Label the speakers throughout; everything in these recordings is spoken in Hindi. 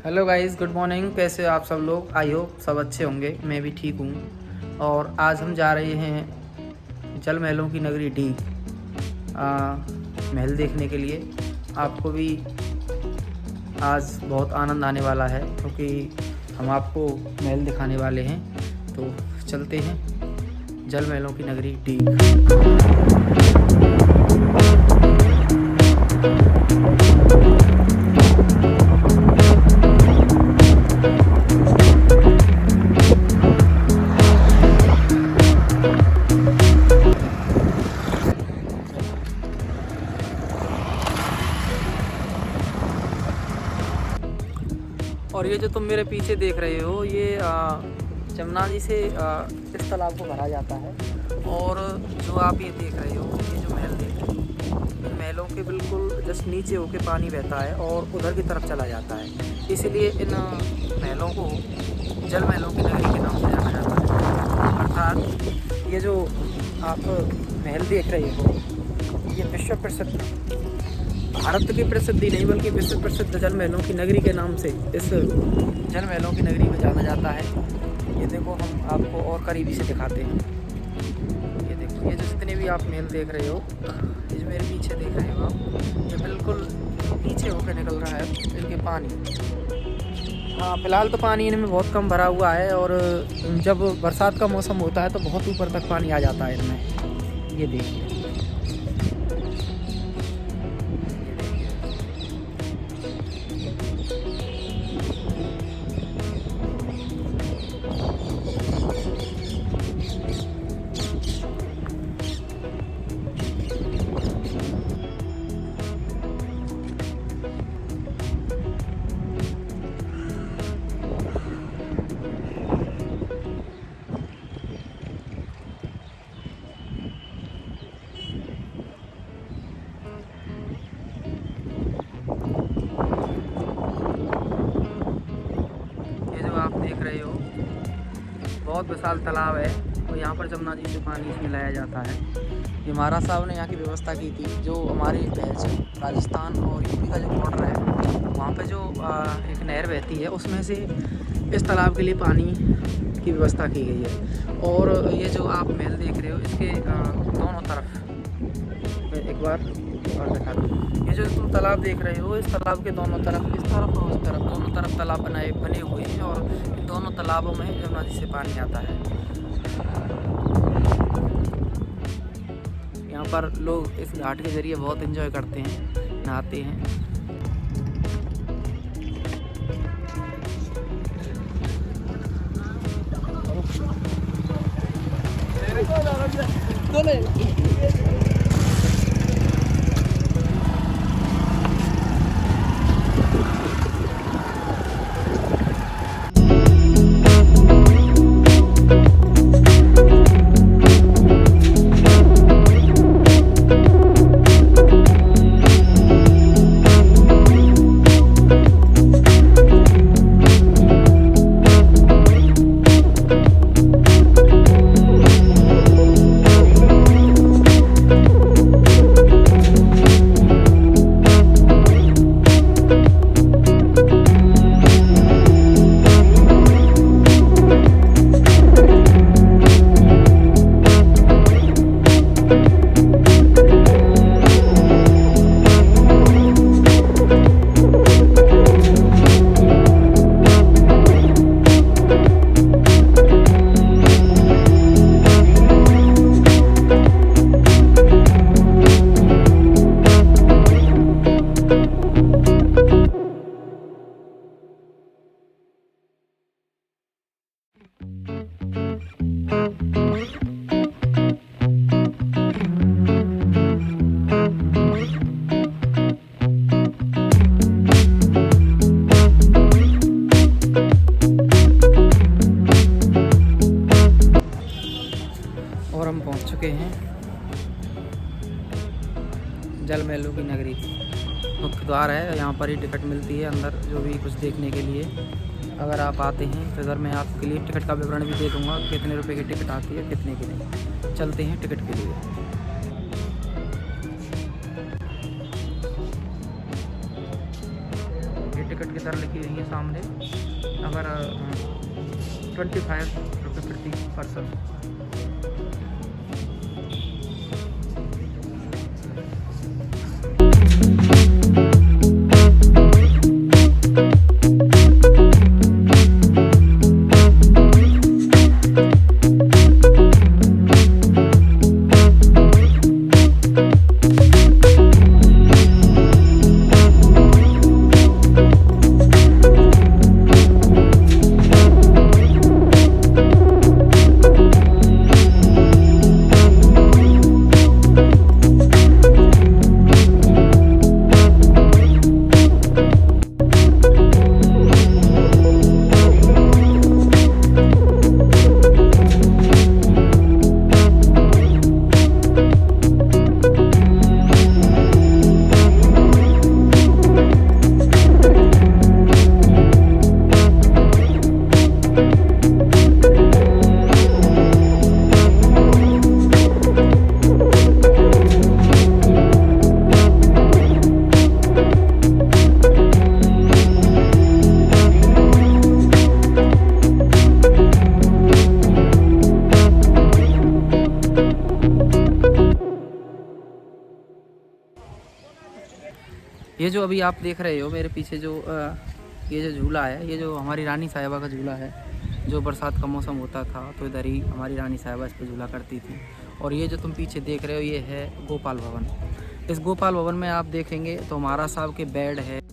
Speaker 1: Hello guys, good morning. कैसे हो आप सब लोग? आई होप सब अच्छे होंगे। मैं भी ठीक हूँ। और आज हम जा रहे हैं जल महलों की नगरी डीग महल देखने के लिए। आपको भी आज बहुत आनंद आने वाला है क्योंकि हम आपको महल दिखाने वाले हैं। तो चलते हैं जल महलों की नगरी डीग। और ये जो तुम मेरे पीछे देख रहे हो, ये जमुना जी से इस तालाब को भरा जाता है। और जो आप ये देख रहे हो, ये जो महल देख रहे हो, इन महलों के बिल्कुल जस्ट नीचे होके पानी बहता है और उधर की तरफ चला जाता है। इसलिए इन महलों को जल महलों की नगरी के नाम से जाना जाता है। अर्थात ये जो आप महल देख रहे हो, ये विश्व प्रसिद्ध, भारत की प्रसिद्धि नहीं बल्कि विश्व प्रसिद्ध जल महलों की नगरी के नाम से इस जल महलों की नगरी में जाना जाता है। ये देखो, हम आपको और करीबी से दिखाते हैं। ये देखो, ये जो जितने भी आप महल देख रहे हो, ये जो मेरे पीछे देख रहे हो आप, ये बिल्कुल नीचे होकर निकल रहा है इनके पानी। हाँ, फिलहाल तो पानी इनमें बहुत कम भरा हुआ है और जब बरसात का मौसम होता है तो बहुत ऊपर तक पानी आ जाता है इनमें। ये देखिए, आप देख रहे हो बहुत विशाल तालाब है और यहाँ पर जमुना जी से पानी इसमें लाया जाता है। ये महाराज साहब ने यहाँ की व्यवस्था की थी। जो हमारे राजस्थान और यूपी का जो बॉर्डर है, वहाँ पे जो एक नहर बहती है, उसमें से इस तालाब के लिए पानी की व्यवस्था की गई है। और ये जो आप महल देख रहे हो, इसके दोनों तरफ एक बार और दिखा दूँ। ये जो तुम तालाब देख रहे हो, इस तालाब के दोनों तरफ, इस तरफ और उस तरफ, दोनों तरफ तालाब बने हुए हैं और इन दोनों तालाबों में जमुना जी से पानी आता है। यहाँ पर लोग इस घाट के ज़रिए बहुत एंजॉय करते हैं, नहाते हैं। और हम पहुंच चुके हैं जल महलों की नगरी। मुख्य द्वार है, यहाँ पर ही टिकट मिलती है अंदर जो भी कुछ देखने के लिए। अगर आप आते हैं तो इधर मैं आपके लिए टिकट का विवरण भी दे दूँगा, कितने रुपए की टिकट आती है, कितने की नहीं। चलते हैं टिकट के लिए। टिकट की दर लिखी हुई है सामने, अगर 25 रुपये प्रति पर्सन। ये जो अभी आप देख रहे हो मेरे पीछे जो ये जो झूला है, ये जो हमारी रानी साहिबा का झूला है, जो बरसात का मौसम होता था तो इधर ही हमारी रानी साहिबा इस पर झूला करती थी। और ये जो तुम पीछे देख रहे हो ये है गोपाल भवन। इस गोपाल भवन में आप देखेंगे तो महाराज साहब के बेड है।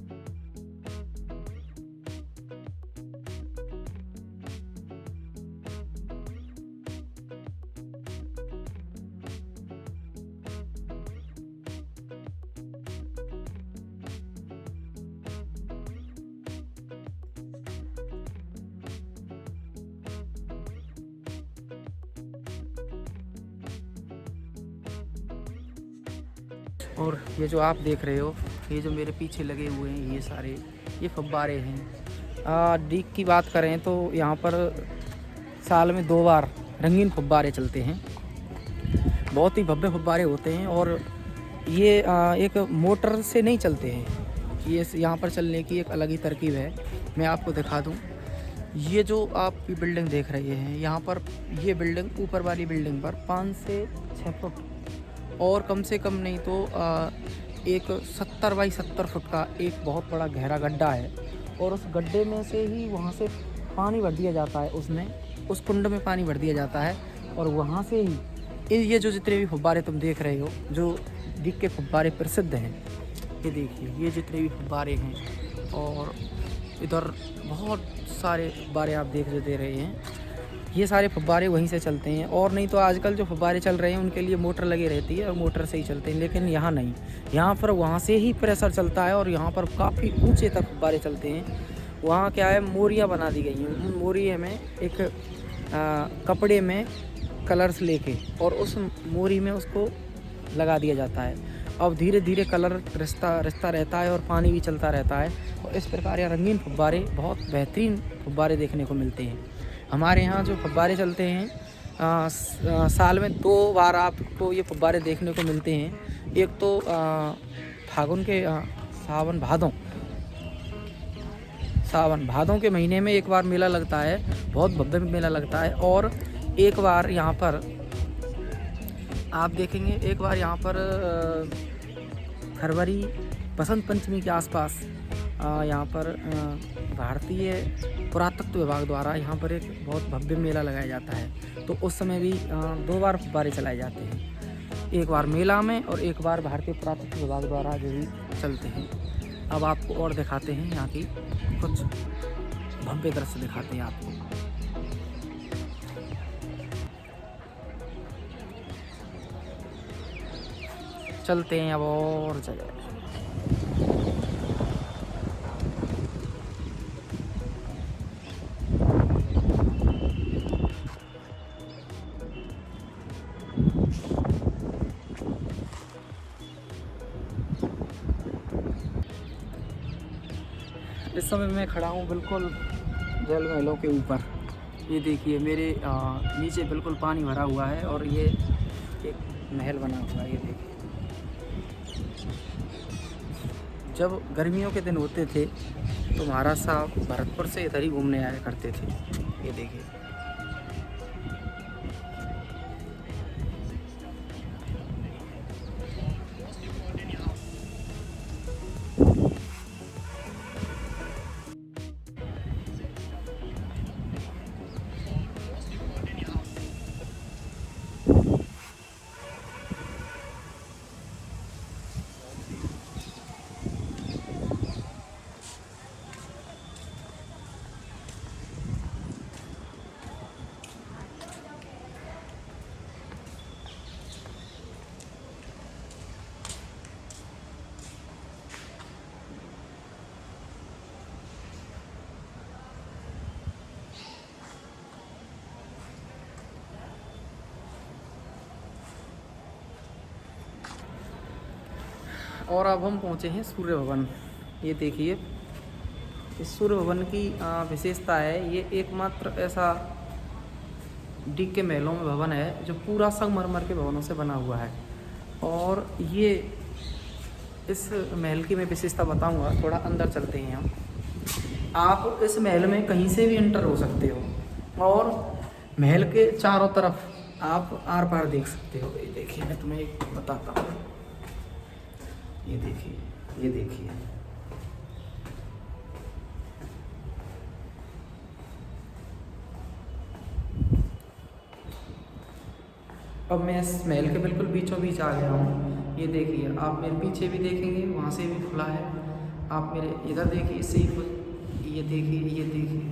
Speaker 1: और ये जो आप देख रहे हो, ये जो मेरे पीछे लगे हुए हैं ये सारे ये फव्वारे हैं। डीक की बात करें तो यहाँ पर साल में 2 बार रंगीन फव्वारे चलते हैं। बहुत ही भव्य फव्वारे होते हैं और ये एक मोटर से नहीं चलते हैं। ये यहाँ पर चलने की एक अलग ही तरकीब है, मैं आपको दिखा दूँ। ये जो आप बिल्डिंग देख रहे हैं यहाँ पर, ये बिल्डिंग ऊपर वाली बिल्डिंग पर 5 से 6 फुट और कम से कम नहीं तो एक 70 बाई 70 फुट का एक बहुत बड़ा गहरा गड्ढा है। और उस गड्ढे में से ही वहाँ से पानी भर दिया जाता है, उसमें उस कुंड में पानी भर दिया जाता है। और वहाँ से ही ये जो जितने भी फव्वारे तुम देख रहे हो, जो डीक के फव्वारे प्रसिद्ध हैं, ये देखिए ये जितने भी फव्वारे हैं। और इधर बहुत सारे फव्वारे आप देख दे रहे हैं, ये सारे फव्वारे वहीं से चलते हैं। और नहीं तो आजकल जो फव्वारे चल रहे हैं उनके लिए मोटर लगी रहती है और मोटर से ही चलते हैं, लेकिन यहाँ नहीं। यहाँ पर वहाँ से ही प्रेशर चलता है और यहाँ पर काफ़ी ऊंचे तक फव्वारे चलते हैं। वहाँ क्या है, मोरियाँ बना दी गई हैं। उन मोरिये में एक कपड़े में कलर्स लेके और उस मोरी में उसको लगा दिया जाता है। अब धीरे धीरे कलर रिश्ता रहता है और पानी भी चलता रहता है। और इस प्रकार यह रंगीन फव्वारे, बहुत बेहतरीन फव्वारे देखने को मिलते हैं। हमारे यहाँ जो फव्वारे चलते हैं साल में 2 बार आपको ये फव्वारे देखने को मिलते हैं। एक तो फागुन के सावन भादों के महीने में एक बार मेला लगता है, बहुत भव्य मेला लगता है। और एक बार यहाँ पर आप देखेंगे, एक बार यहाँ पर फरवरी बसंत पंचमी के आसपास यहाँ पर भारतीय पुरातत्व विभाग द्वारा यहाँ पर एक बहुत भव्य मेला लगाया जाता है। तो उस समय भी 2 बार फव्वारे चलाए जाते हैं, एक बार मेला में और एक बार भारतीय पुरातत्व विभाग द्वारा जो भी चलते हैं। अब आपको और दिखाते हैं, यहाँ की कुछ भव्य दृश्य दिखाते हैं आपको। चलते हैं अब और जगह। इस समय मैं खड़ा हूँ बिल्कुल जल महलों के ऊपर। ये देखिए मेरे नीचे बिल्कुल पानी भरा हुआ है और ये एक महल बना हुआ है। ये देखिए, जब गर्मियों के दिन होते थे तो महाराज साहब भरतपुर से इधर ही घूमने आया करते थे। ये देखिए। और अब हम पहुँचे हैं सूर्य भवन। ये देखिए, इस सूर्य भवन की विशेषता है, ये एकमात्र ऐसा डी के महलों में भवन है जो पूरा संगमरमर के भवनों से बना हुआ है। और ये इस महल की मैं विशेषता बताऊंगा। थोड़ा अंदर चलते हैं हम। आप इस महल में कहीं से भी एंटर हो सकते हो और महल के चारों तरफ आप आर पार देख सकते हो। ये देखिए, मैं तुम्हें एक बताता हूँ। ये देखिए, ये देखिए, अब मैं इस महल के बिल्कुल बीचों बीच आ गया हूँ। ये देखिए, आप मेरे पीछे भी देखेंगे, वहाँ से भी खुला है। आप मेरे इधर देखिए, इससे ही खुल। ये देखिए, ये देखिए।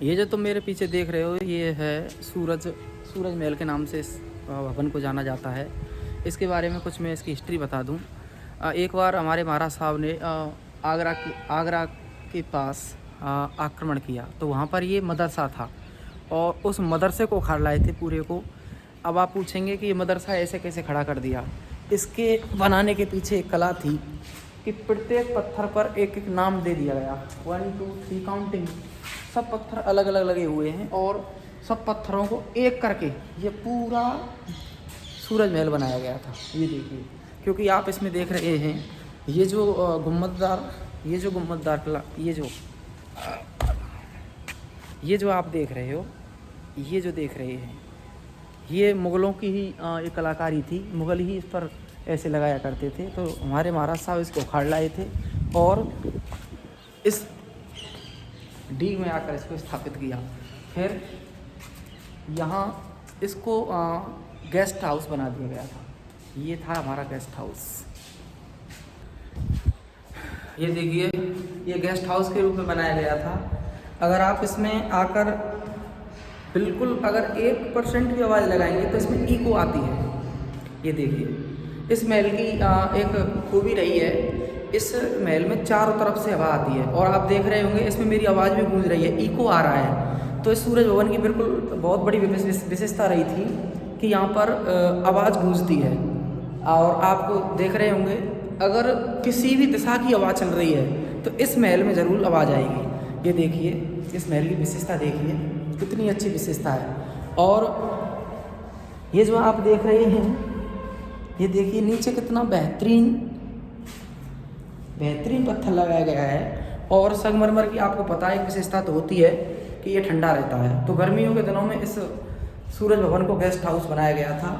Speaker 1: ये जो तुम मेरे पीछे देख रहे हो, ये है सूरज महल के नाम से इस भवन को जाना जाता है। इसके बारे में कुछ मैं इसकी हिस्ट्री बता दूं। एक बार हमारे महाराज साहब ने आगरा के पास आक्रमण किया, तो वहाँ पर ये मदरसा था और उस मदरसे को उखाड़ लाए थे पूरे को। अब आप पूछेंगे कि ये मदरसा ऐसे कैसे खड़ा कर दिया। इसके बनाने के पीछे एक कला थी कि प्रत्येक पत्थर पर एक एक नाम दे दिया गया। 1 2 3 काउंटिंग। सब पत्थर अलग अलग लगे हुए हैं और सब पत्थरों को एक करके ये पूरा सूरज महल बनाया गया था। ये देखिए, क्योंकि आप इसमें देख रहे हैं ये जो गुम्बददार किला, ये जो आप देख रहे हो, ये जो देख रहे हैं, ये मुग़लों की ही एक कलाकारी थी। मुग़ल ही इस पर ऐसे लगाया करते थे। तो हमारे महाराज साहब इसको उखाड़ लाए थे और इस डीग में आकर इसको स्थापित किया। फिर यहाँ इसको गेस्ट हाउस बना दिया गया था। ये था हमारा गेस्ट हाउस। ये देखिए, ये गेस्ट हाउस के रूप में बनाया गया था। अगर आप इसमें आकर बिल्कुल अगर 1% भी आवाज़ लगाएंगे तो इसमें इको आती है। ये देखिए, इस महल की एक खूबी रही है, इस महल में चारों तरफ से हवा आती है और आप देख रहे होंगे इसमें मेरी आवाज़ भी गूंज रही है, इको आ रहा है। तो इस सूरज भवन की बिल्कुल बहुत बड़ी विशेषता रही थी कि यहाँ पर आवाज़ गूंजती है। और आप देख रहे होंगे अगर किसी भी दिशा की आवाज़ चल रही है तो इस महल में ज़रूर आवाज़ आएगी। ये देखिए, इस महल की विशेषता देखिए, कितनी अच्छी विशेषता है। और ये जो आप देख रहे हैं, ये देखिए नीचे कितना बेहतरीन पत्थर लगाया गया है। और संगमरमर की आपको पता है एक विशेषता तो होती है कि ये ठंडा रहता है। तो गर्मियों के दिनों में इस सूरज भवन को गेस्ट हाउस बनाया गया था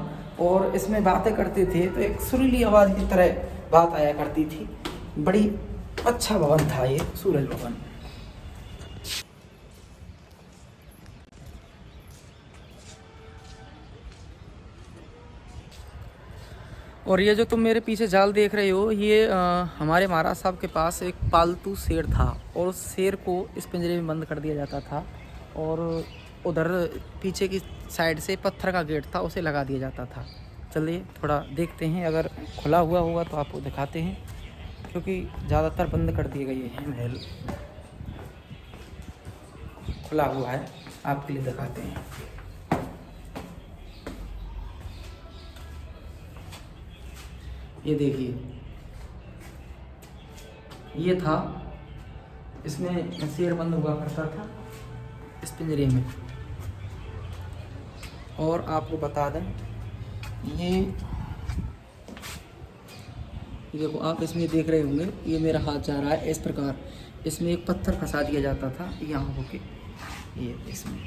Speaker 1: और इसमें बातें करते थे तो एक सुरीली आवाज़ की तरह बात आया करती थी। बड़ी अच्छा भवन था ये सूरज भवन। और ये जो तुम मेरे पीछे जाल देख रहे हो, ये हमारे महाराज साहब के पास एक पालतू शेर था और उस शेर को इस पिंजरे में बंद कर दिया जाता था और उधर पीछे की साइड से पत्थर का गेट था, उसे लगा दिया जाता था। चलिए थोड़ा देखते हैं, अगर खुला हुआ होगा तो आपको दिखाते हैं, क्योंकि ज़्यादातर बंद कर दिए गए हैं महल। खुला हुआ है, आपके लिए दिखाते हैं। ये देखिए, ये था, इसमें शेर बंद हुआ करता था इस पिंजरे में। और आपको बता दें, ये देखो आप इसमें देख रहे होंगे, ये मेरा हाथ जा रहा है इस प्रकार। इसमें एक पत्थर फंसा दिया जाता था यहाँ होके, ये इसमें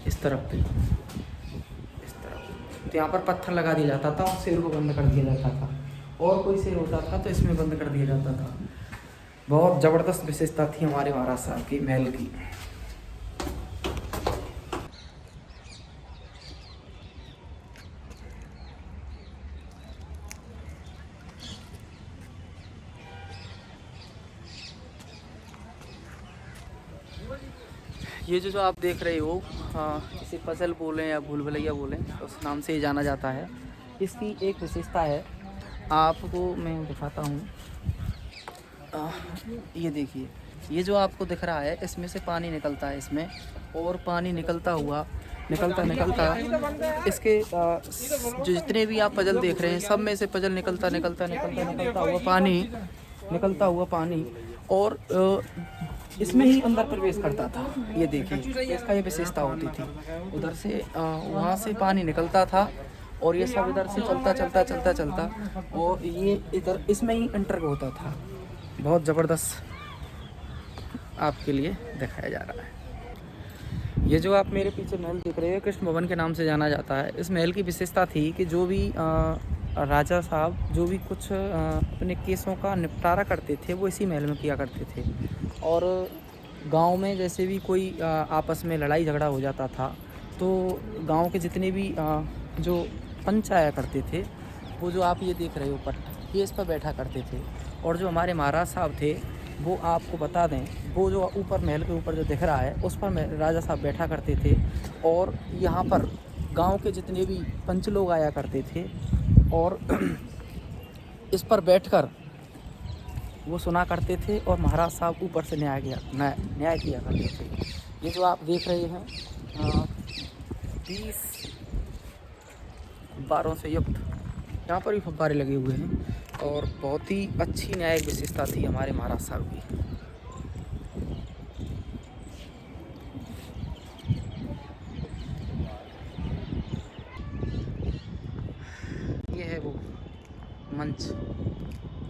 Speaker 1: इस तरफ पे, इस तरफ, तो यहाँ पर पत्थर लगा दिया जाता था और शेर को बंद कर दिया जाता था। और कोई शेर होता था तो इसमें बंद कर दिया जाता था। बहुत ज़बरदस्त विशेषता थी हमारे महाराज साहब की महल की। ये जो आप देख रहे हो, इसे पजल बोलें या भूल भुलैया बोलें, उस नाम से ही जाना जाता है। इसकी एक विशेषता है, आपको मैं दिखाता हूँ। ये देखिए, ये जो आपको दिख रहा है, इसमें से पानी निकलता है इसमें, और पानी निकलता इसके जो जितने भी आप पजल देख रहे हैं, सब में से पजल निकलता हुआ पानी और इसमें ही अंदर प्रवेश करता था। ये देखिए, इसका ये विशेषता होती थी। उधर से वहाँ से पानी निकलता था और ये सब इधर से चलता और ये इधर इसमें ही एंटर होता था। बहुत ज़बरदस्त आपके लिए दिखाया जा रहा है। ये जो आप मेरे पीछे महल देख रहे हो, कृष्ण भवन के नाम से जाना जाता है। इस महल की विशेषता थी कि जो भी राजा साहब जो भी कुछ अपने केसों का निपटारा करते थे, वो इसी महल में किया करते थे। और गांव में जैसे भी कोई आपस में लड़ाई झगड़ा हो जाता था, तो गांव के जितने भी जो पंच आया करते थे, वो जो आप ये देख रहे हो पट, ये इस पर बैठा करते थे। और जो हमारे महाराज साहब थे, वो आपको बता दें, वो जो ऊपर महल के ऊपर जो दिख रहा है, उस पर राजा साहब बैठा करते थे। और यहाँ पर गांव के जितने भी पंच लोग आया करते थे और इस पर बैठकर वो सुना करते थे और महाराज साहब ऊपर से न्याय किया करते थे। ये जो आप देख रहे हैं 20 फव्वारों से युक्त यहाँ पर भी फव्वारे लगे हुए हैं और बहुत ही अच्छी न्यायिक विशेषता थी हमारे महाराज साहब की। ये है वो मंच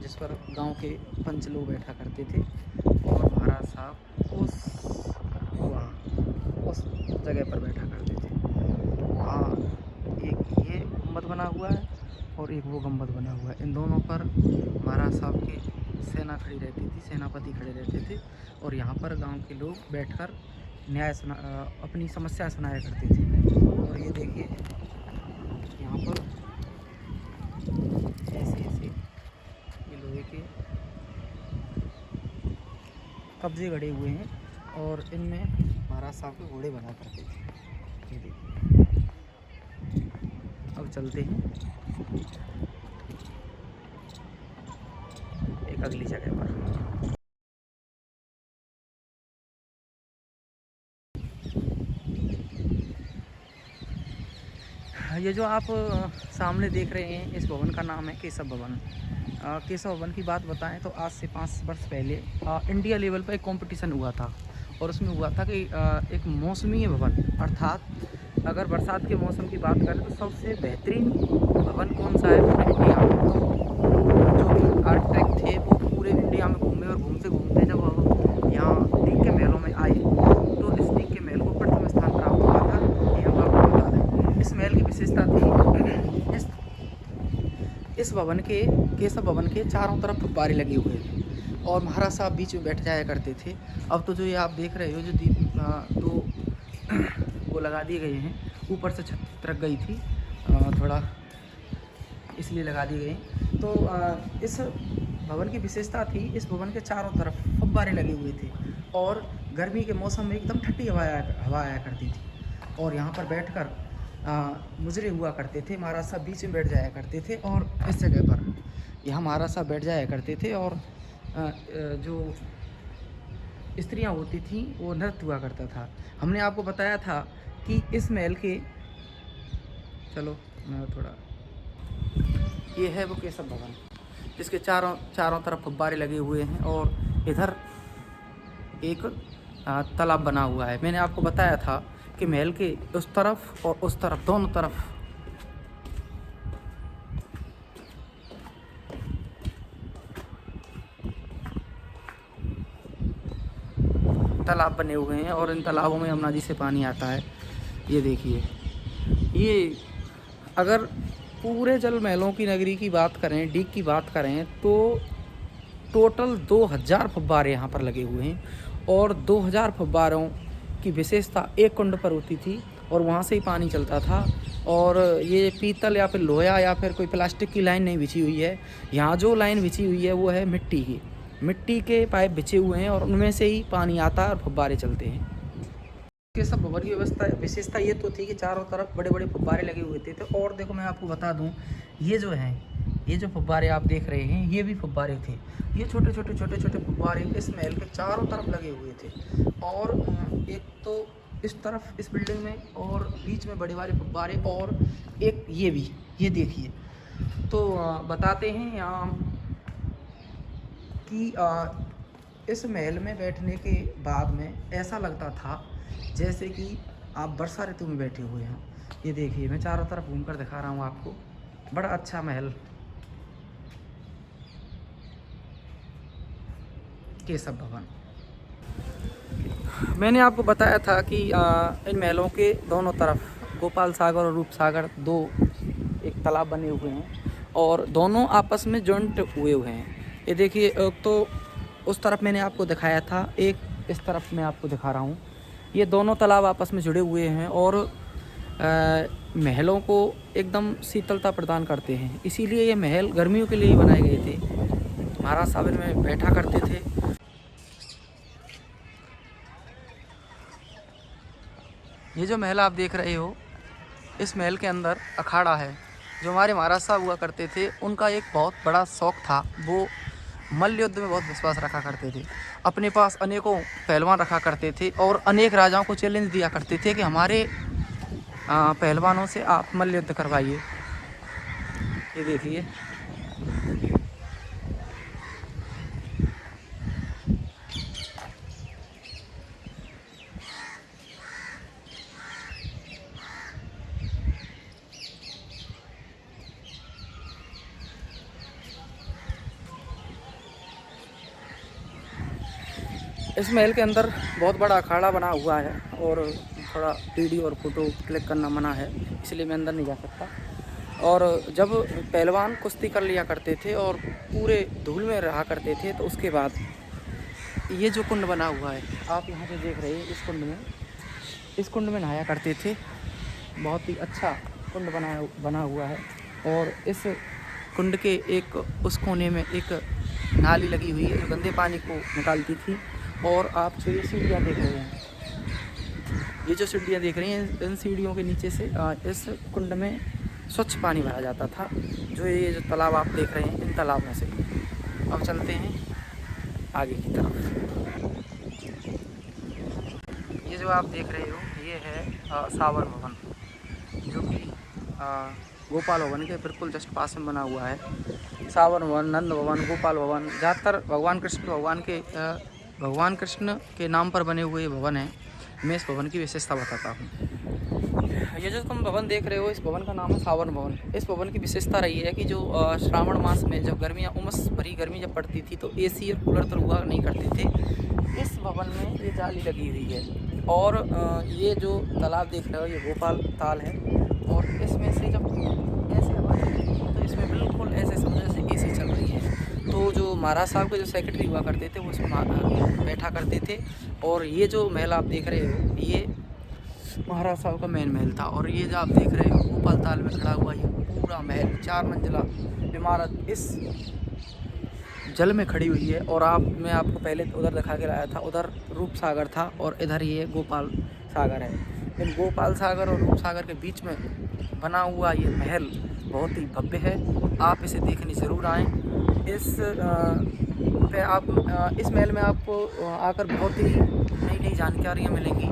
Speaker 1: जिस पर गांव के पंच लोग बैठा करते थे और महाराज साहब उस जगह पर बैठा करते थे। हाँ, एक ये गुम्बद बना हुआ है और एक वो गुम्बद बना हुआ है। इन दोनों पर महाराज साहब की सेना खड़ी रहती थी, सेनापति खड़े रहते थे और यहाँ पर गांव के लोग बैठकर अपनी समस्या सुनाया करते थे। और ये देखिए, यहाँ पर ऐसे ये लोहे के कब्जे गड़े हुए हैं और इनमें महाराज साहब के घोड़े बना करते थे। ये देखिए, अब चलते हैं एक अगली जगह पर। ये जो आप सामने देख रहे हैं, इस भवन का नाम है केशव भवन। केशव भवन की बात बताएं तो आज से 5 वर्ष पहले इंडिया लेवल पर एक कंपटीशन हुआ था और उसमें हुआ था कि एक मौसमी भवन, अर्थात अगर बरसात के मौसम की बात करें तो सबसे बेहतरीन भवन कौन सा है पूरे इंडिया में। तो जो भी आर्किटेक्ट थे वो पूरे इंडिया में घूमे और घूमते जब यहाँ टीक के महलों में आए तो इस टीक के महल को प्रथम स्थान प्राप्त हुआ था। ये हम आपको बता दें। इस महल की विशेषता थी, इस भवन के केशव भवन के चारों तरफ फव्वारे लगे हुए थे और महाराज साहब बीच में बैठ जाया करते थे। अब तो जो ये आप देख रहे हो, जो दीप तो वो लगा दिए गए हैं, ऊपर से छत तरक गई थी थोड़ा, इसलिए लगा दिए गए। तो इस भवन की विशेषता थी, इस भवन के चारों तरफ फव्वारे लगे हुए थे और गर्मी के मौसम में एकदम ठंडी हवा आया करती थी। और यहाँ पर बैठकर मुजरे हुआ करते थे। महाराज साहब बीच में बैठ जाया करते थे और इस जगह पर यहाँ महाराज साहब बैठ जाया करते थे और जो स्त्रियां होती थीं वो नृत्य हुआ करता था। हमने आपको बताया था कि इस महल के, चलो मैं थोड़ा, ये है वो केशव भवन जिसके चारों तरफ फव्वारे लगे हुए हैं और इधर एक तालाब बना हुआ है। मैंने आपको बताया था कि महल के उस तरफ और उस तरफ दोनों तरफ तालाब बने हुए हैं और इन तालाबों में यमुना जी से पानी आता है। ये देखिए, ये अगर पूरे जल महलों की नगरी की बात करें, डीग की बात करें, तो टोटल 2000 फव्वारे यहाँ पर लगे हुए हैं और 2000 फव्वारों की विशेषता एक कुंड पर होती थी और वहाँ से ही पानी चलता था। और ये पीतल या फिर लोहा या फिर कोई प्लास्टिक की लाइन नहीं बिछी हुई है। यहाँ जो लाइन बिछी हुई है वो है मिट्टी के पाइप बिछे हुए हैं और उनमें से ही पानी आता है और फव्वारे चलते हैं। के सब भवन की विशेषता ये तो थी कि चारों तरफ बड़े बड़े फव्वारे लगे हुए थे। और देखो मैं आपको बता दूं, ये जो फव्वारे आप देख रहे हैं ये भी फव्वारे थे। ये छोटे छोटे फव्वारे इस महल के चारों तरफ लगे हुए थे और एक तो इस तरफ इस बिल्डिंग में और बीच में बड़े बड़े फव्वारे और एक ये भी, ये देखिए। तो बताते हैं यहाँ कि इस महल में बैठने के बाद में ऐसा लगता था जैसे कि आप वर्षा ऋतु में बैठे हुए हैं। ये देखिए, मैं चारों तरफ घूमकर दिखा रहा हूँ आपको, बड़ा अच्छा महल केशव भवन। मैंने आपको बताया था कि इन महलों के दोनों तरफ गोपाल सागर और रूप सागर दो एक तालाब बने हुए हैं और दोनों आपस में जॉइंट हुए हुए हैं। ये देखिए, तो उस तरफ मैंने आपको दिखाया था, एक इस तरफ मैं आपको दिखा रहा हूँ। ये दोनों तालाब आपस में जुड़े हुए हैं और महलों को एकदम शीतलता प्रदान करते हैं। इसीलिए ये महल गर्मियों के लिए ही बनाए गए थे। महाराज साहब इनमें बैठा करते थे। ये जो महल आप देख रहे हो, इस महल के अंदर अखाड़ा है। जो हमारे महाराज साहब हुआ करते थे, उनका एक बहुत बड़ा शौक़ था, वो मल्ल युद्ध में बहुत विश्वास रखा करते थे। अपने पास अनेकों पहलवान रखा करते थे और अनेक राजाओं को चैलेंज दिया करते थे कि हमारे पहलवानों से आप मल्ल युद्ध करवाइए। ये देखिए, इस महल के अंदर बहुत बड़ा अखाड़ा बना हुआ है और थोड़ा वीडियो और फोटो क्लिक करना मना है, इसलिए मैं अंदर नहीं जा सकता। और जब पहलवान कुश्ती कर लिया करते थे और पूरे धूल में रहा करते थे, तो उसके बाद ये जो कुंड बना हुआ है आप यहाँ पे देख रहे हैं, इस कुंड में नहाया करते थे। बहुत ही अच्छा कुंड बना हुआ है और इस कुंड के एक उस कोने में एक नाली लगी हुई है जो गंदे पानी को निकालती थी। और आप जो ये सीढ़ियाँ देख रहे हैं, ये जो सीढ़ियाँ देख रही हैं, इन सीढ़ियों के नीचे से इस कुंड में स्वच्छ पानी भरा जाता था। ये जो तालाब आप देख रहे हैं, इन तालाब में से। अब चलते हैं आगे की तरफ। ये जो आप देख रहे हो, ये है सावर भवन, जो कि गोपाल भवन के बिल्कुल जस्ट पास में बना हुआ है। सावर भवन, नंद भवन, गोपाल भवन, ज़्यादातर भगवान कृष्ण के नाम पर बने हुए भवन हैं। मैं इस भवन की विशेषता बताता हूँ। ये जो तुम भवन देख रहे हो, इस भवन का नाम है सावन भवन। इस भवन की विशेषता रही है कि जो श्रावण मास में जब गर्मियाँ उमस भरी गर्मी जब पड़ती थी तो एसी और कूलर तो हुआ नहीं करते थे। इस भवन में ये जाली लगी हुई है और ये जो तालाब देख रहे हो, ये गोपाल ताल है और इसमें से जब ऐसे हवा चलती है तो इसमें बिल्कुल ऐसे समझो जैसे एसी चल रही है। तो जो महाराज साहब के जो सेक्रेटरी हुआ करते थे वो उसमें बैठा करते थे। और ये जो महल आप देख रहे हो, ये महाराज साहब का मेन महल था। और ये जो आप देख रहे हो गोपाल ताल में खड़ा हुआ ये पूरा महल 4 मंजिला इमारत इस जल में खड़ी हुई है। और मैं आपको पहले उधर दिखा के लाया था, उधर रूप सागर था और इधर ये गोपाल सागर है। इन गोपाल सागर और रूप सागर के बीच में बना हुआ ये महल बहुत ही भव्य है। आप इसे देखने ज़रूर आएँ। इस पे आप इस महल में आपको आकर बहुत ही नई नई जानकारियाँ मिलेंगी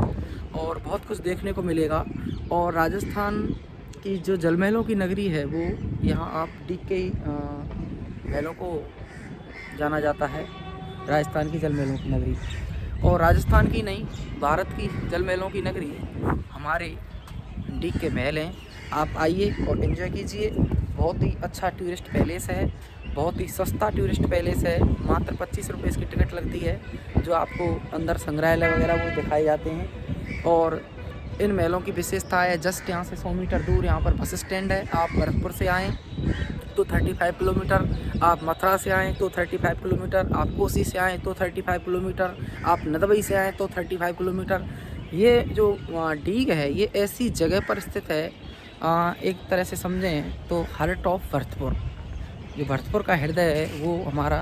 Speaker 1: और बहुत कुछ देखने को मिलेगा। और राजस्थान की जो जल महलों की नगरी है वो यहाँ आप डीग के महलों को जाना जाता है, राजस्थान की जल महलों की नगरी। और राजस्थान की नहीं, भारत की जल महलों की नगरी हमारे डीग के महल हैं। आप आइए और एंजॉय कीजिए। बहुत ही अच्छा टूरिस्ट पैलेस है, बहुत ही सस्ता टूरिस्ट पैलेस है। मात्र 25 रुपये इसकी टिकट लगती है, जो आपको अंदर संग्रहालय वगैरह वो दिखाए जाते हैं। और इन महलों की विशेषता है, जस्ट यहाँ से 100 मीटर दूर यहाँ पर बस स्टैंड है। आप भरतपुर से आएँ तो 35 किलोमीटर, आप मथुरा से आएँ तो 35 किलोमीटर, आप कोसी से आएँ तो 35 किलोमीटर, आप नदबई से आएँ तो 35 किलोमीटर। ये जो डीग है ये ऐसी जगह पर स्थित है, एक तरह से समझें तो हार्ट ऑफ भरतपुर। जो भरतपुर का हृदय है वो हमारा